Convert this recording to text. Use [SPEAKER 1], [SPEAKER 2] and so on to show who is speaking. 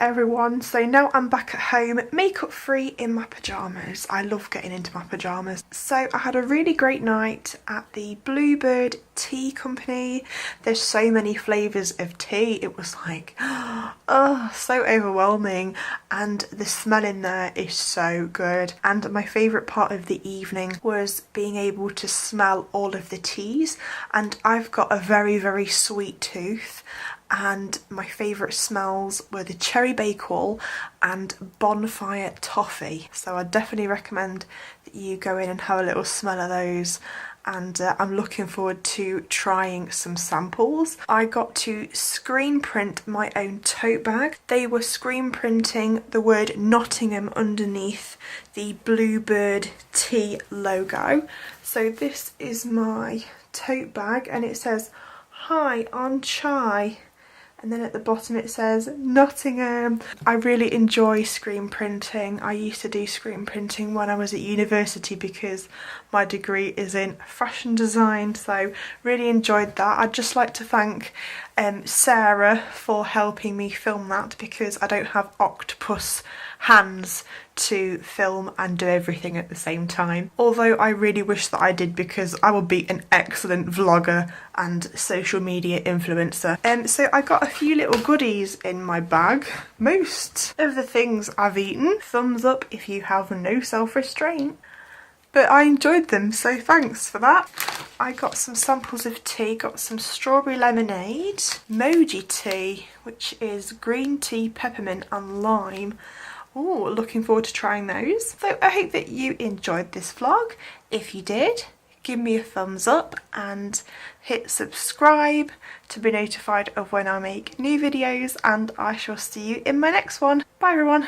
[SPEAKER 1] everyone. So now I'm back at home, makeup free in my pyjamas. I love getting into my pyjamas. So I had a really great night at the Bluebird Tea Company. There's so many flavours of tea. It was like, oh, so overwhelming. And the smell in there is so good. And my favourite part of the evening was being able to smell all of the teas. And I've got a very, very sweet tooth. And my favourite smells were the cherry bakewell and bonfire toffee. So I definitely recommend that you go in and have a little smell of those. And I'm looking forward to trying some samples. I got to screen print my own tote bag. They were screen printing the word Nottingham underneath the Bluebird Tea logo. So this is my tote bag and it says, "Hi, I'm Chai." And then at the bottom it says Nottingham. I really enjoy screen printing. I used to do screen printing when I was at university because my degree is in fashion design, so really enjoyed that. I'd just like to thank Sarah for helping me film that because I don't have octopus hands to film and do everything at the same time. Although I really wish that I did because I would be an excellent vlogger and social media influencer. So I got a few little goodies in my bag. Most of the things I've eaten. Thumbs up if you have no self-restraint. But I enjoyed them, so thanks for that. I got some samples of tea, got some strawberry lemonade, moji tea, which is green tea, peppermint and lime. Oh, looking forward to trying those. So I hope that you enjoyed this vlog. If you did, give me a thumbs up and hit subscribe to be notified of when I make new videos, and I shall see you in my next one. Bye everyone.